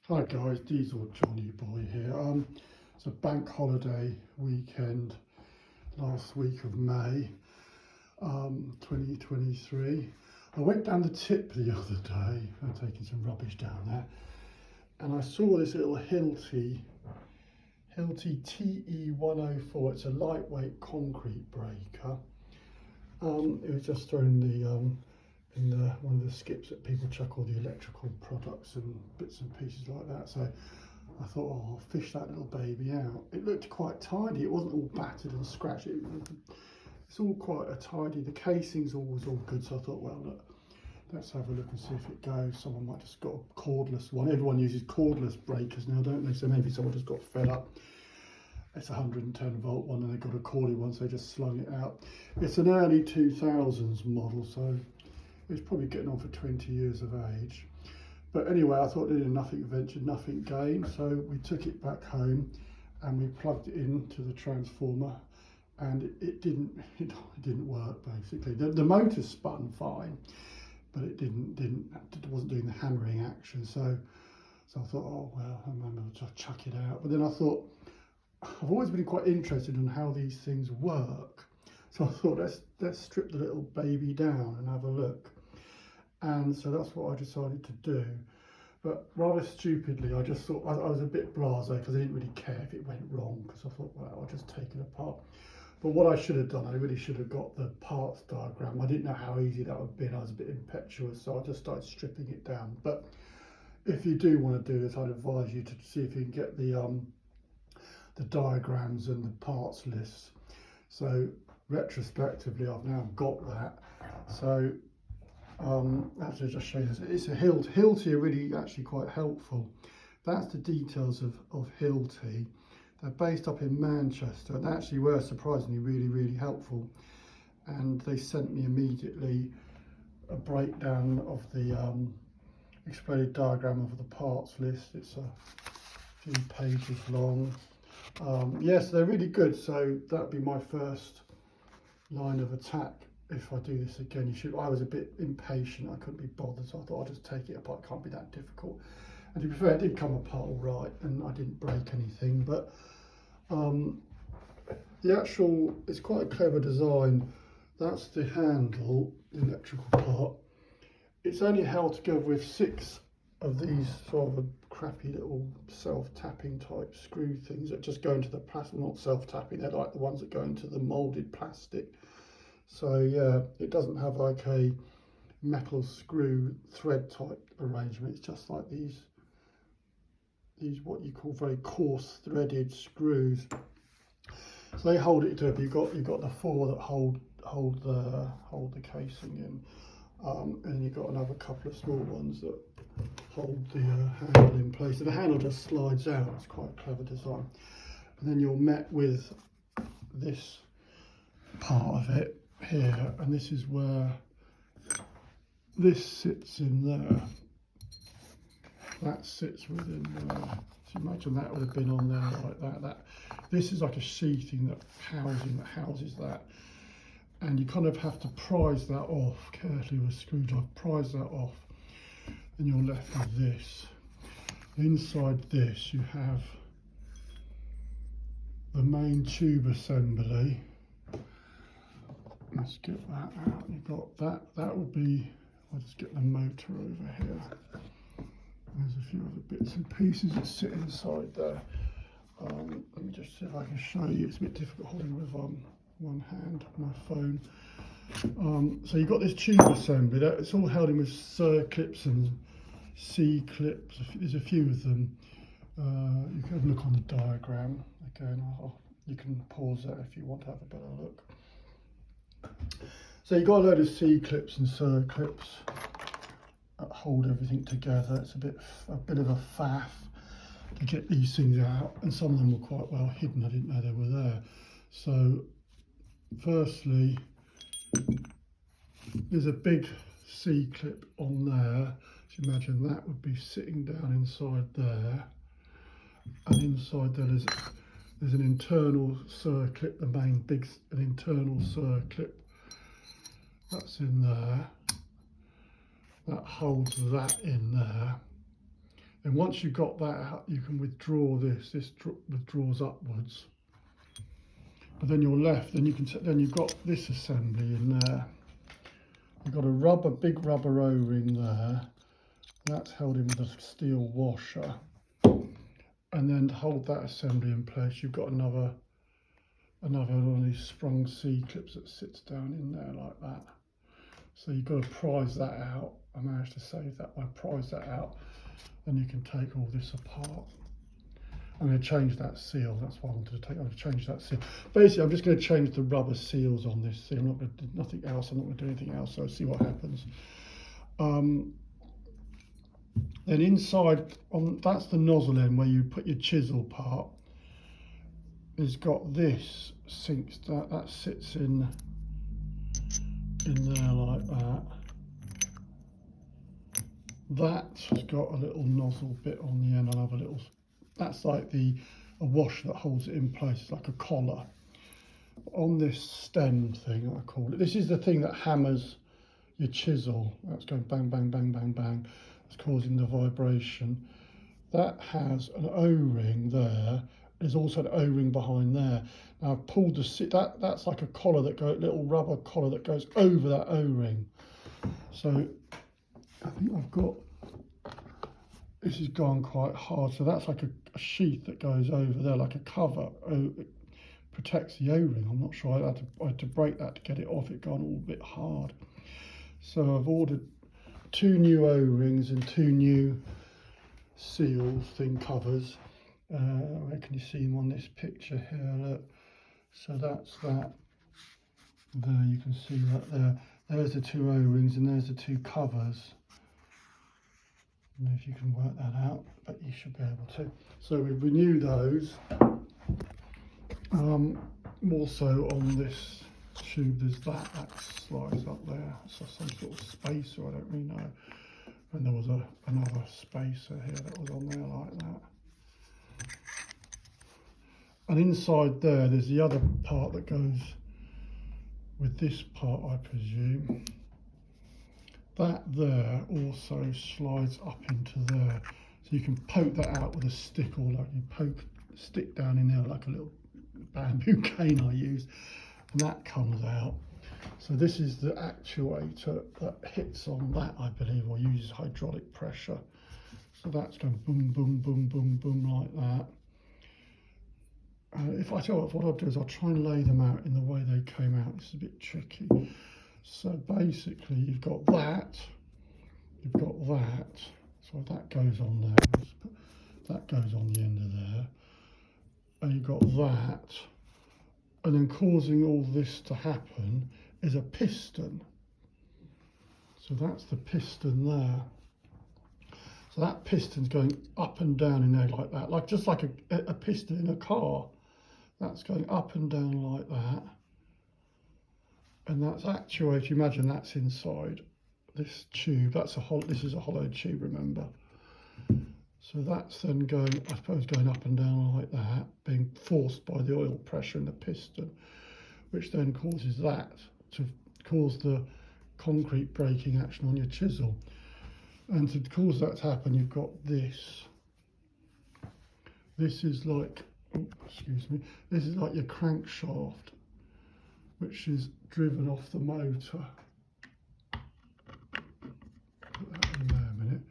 Hi guys, Diesel Johnny Boy here. It's a bank holiday weekend last week of May 2023. I went down the tip the other day, I'm taking some rubbish down there, and I saw this little Hilti TE104. It's a lightweight concrete breaker. It was just thrown in one of the skips that people chuck all the electrical products and bits and pieces like that. So I thought, oh, I'll fish that little baby out. It looked quite tidy. It wasn't all battered and scratched. It's all quite a tidy. The casing's always all good. So I thought, well, look, let's have a look and see if it goes. Someone might just got a cordless one. Everyone uses cordless breakers now, don't they? So maybe someone just got fed up. It's a 110 volt one and they've got a cordy one, so they just slung it out. It's an early 2000s model, so it's probably getting on for 20 years of age. But anyway, I thought nothing ventured, nothing gained. So we took it back home and we plugged it into the transformer, and it didn't work basically. The motor spun fine, but it wasn't doing the hammering action. So I thought, oh well, I might just chuck it out. But then I thought, I've always been quite interested in how these things work. So I thought, let's strip the little baby down and have a look. And so that's what I decided to do. But rather stupidly, I just thought, I was a bit blasé because I didn't really care if it went wrong, because I thought, well, I'll just take it apart. But what I should have done, I really should have got the parts diagram. I didn't know how easy that would be, and I was a bit impetuous, so I just started stripping it down. But if you do want to do this, I'd advise you to see if you can get the diagrams and the parts lists. So retrospectively, I've now got that. So actually just show you this. It's a Hilti. Hilti are really actually quite helpful. That's the details of Hilti. They're based up in Manchester, and actually were surprisingly really helpful. And they sent me immediately a breakdown of the exploded diagram of the parts list. It's a few pages long. Yes, they're really good. So that'd be my first line of attack. If I do this again, I was a bit impatient. I couldn't be bothered, so I thought I'd just take it apart. It can't be that difficult. And to be fair, it did come apart all right, and I didn't break anything. But it's quite a clever design. That's the handle, the electrical part. It's only held together with 6 of these sort of crappy little self-tapping type screw things that just go into the plastic. Not self-tapping, they're like the ones that go into the moulded plastic. So yeah, it doesn't have like a metal screw thread type arrangement. It's just like these what you call very coarse threaded screws. So they hold it together. You've got the 4 that hold the casing in, and you've got another couple of small ones that hold the handle in place. And the handle just slides out. It's quite a clever design. And then you're met with this part of it here, and this is where this sits in there. That sits within there. So imagine that would have been on there like that. This is like a sheathing that houses that, and you kind of have to prise that off carefully with a screwdriver. Prise that off, and you're left with this. Inside this, you have the main tube assembly. Let's get that out. You've got that. That would be, I'll just get the motor over here. There's a few other bits and pieces that sit inside there. Let me just see if I can show you. It's a bit difficult holding with one hand, my phone. So you've got this tube assembly. It's all held in with circlips and C-clips. There's a few of them. You can have a look on the diagram. Again, you can pause that if you want to have a better look. So you've got a load of C-clips and circlips that hold everything together. It's a bit of a faff to get these things out, and some of them were quite well hidden. I didn't know they were there. So firstly, there's a big C-clip on there. So imagine that would be sitting down inside there, and inside there there's an internal circlip, an internal circlip that's in there, that holds that in there. And once you've got that out, you can withdraw this. This withdraws upwards. But then you're left. Then you can. Then you've got this assembly in there. You've got a big rubber O-ring there. That's held in with a steel washer. And then to hold that assembly in place, you've got another one of these sprung C clips that sits down in there like that. So you've got to prise that out. I managed to save that one. Prise that out, and you can take all this apart. I'm going to change that seal. That's what I wanted to take. I'm going to change that seal. Basically, I'm just going to change the rubber seals on this seal. I'm not going to do nothing else. I'm not going to do anything else. So see what happens. Then inside, that's the nozzle end where you put your chisel part. It's got this sinks that sits in there like that. That's got a little nozzle bit on the end. I'll have a little. That's like a wash that holds it in place. It's like a collar. On this stem thing, I call it. This is the thing that hammers your chisel. That's going bang, bang, bang, bang, bang. It's causing the vibration. That has an O-ring there. There's also an O-ring behind there. Now I've pulled that's like a collar little rubber collar that goes over that O-ring. So I think this has gone quite hard. So that's like a sheath that goes over there, like a cover. It protects the O-ring. I'm not sure. I had to break that to get it off. It gone all a bit hard. So I've ordered 2 new O-rings and 2 new seal thing covers. Where can you see them on this picture here? Look. So that's that. There you can see that there. There's the 2 O-rings and there's the 2 covers. I don't know if you can work that out, but you should be able to. So we renew those. Also on this tube, there's that slides up there. So some sort of spacer, I don't really know. And there was another spacer here that was on there like that. And inside there's the other part that goes with this part, I presume. That there also slides up into there. So you can poke that out with a stick, or like you stick down in there like a little bamboo cane I used, and that comes out. So this is the actuator that hits on that, I believe, or uses hydraulic pressure. So that's going boom, boom, boom, boom, boom like that. If I tell you what I'll do is I'll try and lay them out in the way they came out. It's a bit tricky. So basically you've got that, so that goes on there, that goes on the end of there, and you've got that, and then causing all this to happen is a piston. So that's the piston there. So that piston's going up and down in there like that, like just like a piston in a car. That's going up and down like that. And that's actuated, imagine that's inside this tube. This is a hollow tube, remember. So that's then going, I suppose, going up and down like that, being forced by the oil pressure in the piston, which then causes that to cause the concrete breaking action on your chisel. And to cause that to happen, you've got this. This is like, excuse me, this is like your crankshaft, which is driven off the motor. Put that in there a minute.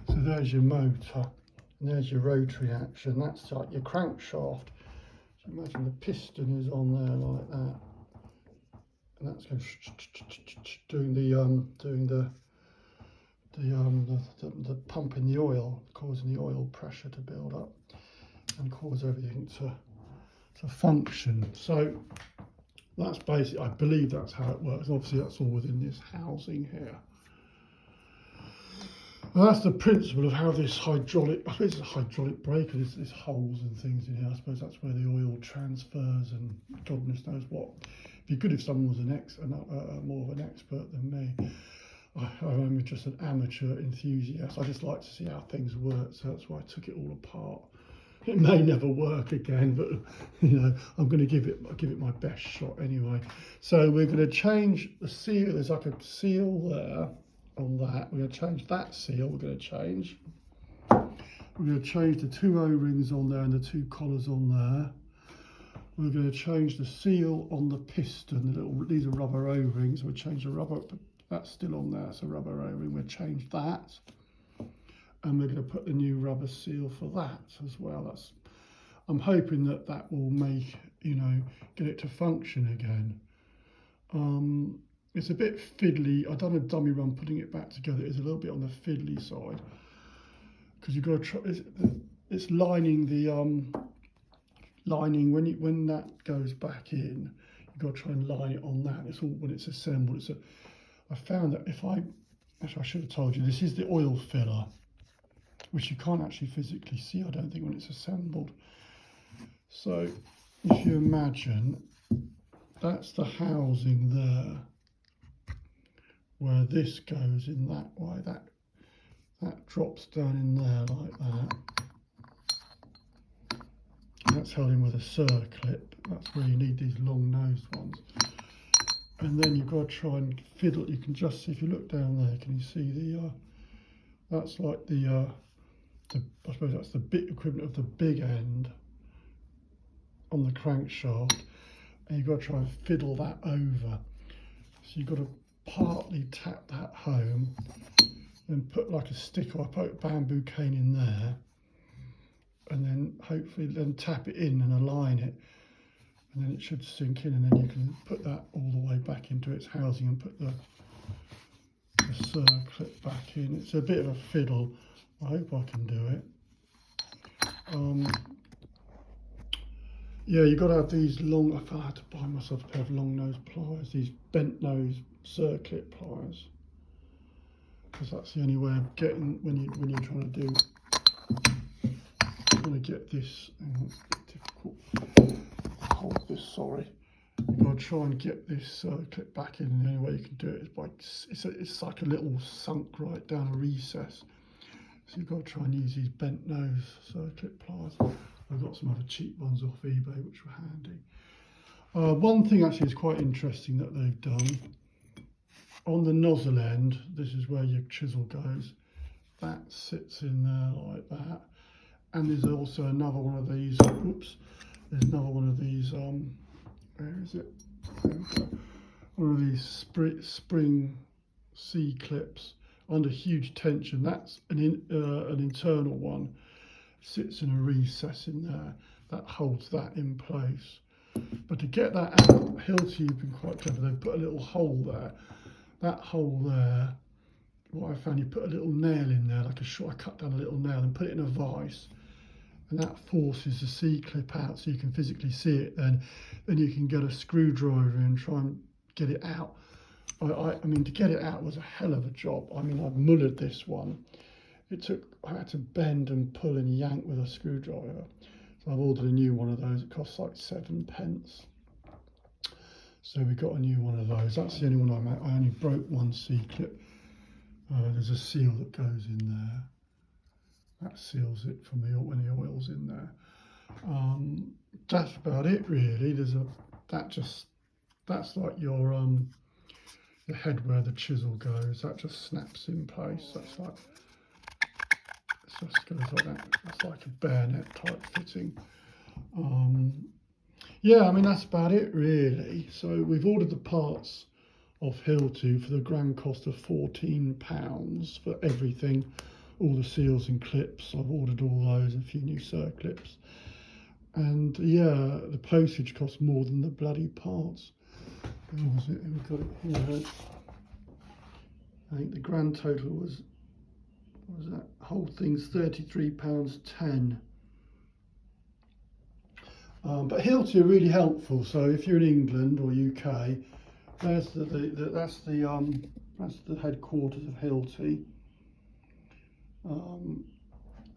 So there's your motor, and there's your rotary action. That's like your crankshaft. So imagine the piston is on there like that, and that's going doing the pumping the oil, causing the oil pressure to build up and cause everything to function. So that's basically, I believe that's how it works. Obviously that's all within this housing here. And that's the principle of how this hydraulic, I suppose it's a hydraulic breaker, there's holes and things in here. I suppose that's where the oil transfers, and goodness knows what. It'd be good if someone was more of an expert than me. I'm just an amateur enthusiast. I just like to see how things work, so that's why I took it all apart. It may never work again, but I'm going to give it my best shot anyway. So we're going to change the seal. There's like a seal there on that. We're going to change that seal. We're going to change, we're going to change the 2 O-rings on there and the 2 collars on there. We're going to change the seal on the piston. These are rubber O-rings. We'll change the rubber, but that's still on there. It's a rubber O-ring. We'll change that. And we're going to put the new rubber seal for that as well. I'm hoping that will make, get it to function again. It's a bit fiddly. I've done a dummy run putting it back together. It's a little bit on the fiddly side because you've got to try. It's lining the lining when that goes back in. You've got to try and line it on that. It's all when it's assembled. I found that actually I should have told you, this is the oil filler, which you can't actually physically see, I don't think, when it's assembled. So if you imagine, that's the housing there, where this goes in that way, that drops down in there like that. And that's held in with a circlip. That's where you need these long nosed ones. And then you've got to try and fiddle. You can just see, if you look down there, can you see that's like I suppose that's the bit equivalent of the big end on the crankshaft, and you've got to try and fiddle that over. So you've got to partly tap that home and put like a stick, or I put a bamboo cane in there, and then hopefully then tap it in and align it, and then it should sink in, and then you can put that all the way back into its housing and put the circlip back in. It's a bit of a fiddle. I hope I can do it. Yeah, you've got to have these long, I had to buy myself a pair of long nose pliers, these bent nose circlip pliers, because that's the only way of getting, when you're trying to get this, it's difficult, hold this, sorry. You've got to try and get this clip back in, and the only way you can do it is by, it's like a little sunk right down a recess. So you've got to try and use these bent nose circlip pliers. I've got some other cheap ones off eBay which were handy. One thing actually is quite interesting that they've done. On the nozzle end, this is where your chisel goes. That sits in there like that. And there's also another one of these, oops, there's another one of these, where is it? One of these spring C-clips under huge tension. That's an internal one. Sits in a recess in there that holds that in place. But to get that out, Hilti have been quite clever. They've put a little hole there. That hole there, what I found, you put a little nail in there, like I cut down a little nail and put it in a vise, and that forces the C-clip out so you can physically see it. Then you can get a screwdriver and try and get it out. I mean, to get it out was a hell of a job. I mean, I've mullered this one. I had to bend and pull and yank with a screwdriver. So I've ordered a new one of those. It costs like 7p. So we got a new one of those. That's the only one I only broke one C-clip. There's a seal that goes in there. That seals it from when the oil's in there. That's about it really. That's like your the head where the chisel goes. That just snaps in place. That's like, it just goes like that. That's like a bayonet type fitting. Yeah, I mean, that's about it really. So we've ordered the parts off Hilti for the grand cost of £14 for everything, all the seals and clips. I've ordered all those, a few new circlips, and yeah, the postage costs more than the bloody parts. Where was it? We've got it here. I think the grand total was, what was that? Whole thing's £33.10. But Hilti are really helpful. So if you're in England or UK, that's the headquarters of Hilti.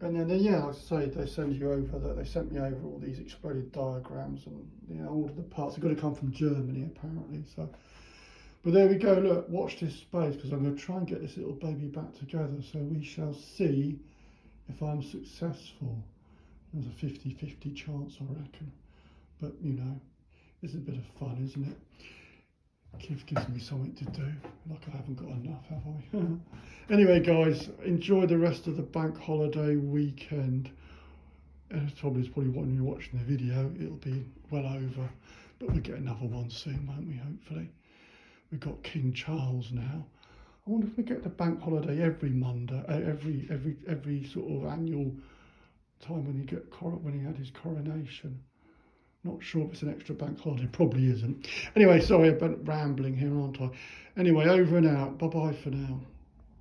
And then yeah, like I say, they send you over that. They sent me over all these exploded diagrams and all of the parts. They've got to come from Germany apparently. So, but there we go. Look, watch this space, because I'm going to try and get this little baby back together. So we shall see if I'm successful. There's a 50-50 chance, I reckon. But it's a bit of fun, isn't it? Keith gives me something to do, like I haven't got enough, have I? Anyway, guys, enjoy the rest of the bank holiday weekend. It's probably when you're watching the video, it'll be well over, but we'll get another one soon, won't we? Hopefully, we've got King Charles now. I wonder if we get the bank holiday every Monday, every sort of annual time when he had his coronation. Not sure if it's an extra bank holiday. Probably isn't. Anyway, sorry, I've been rambling here, aren't I? Anyway, over and out. Bye bye for now.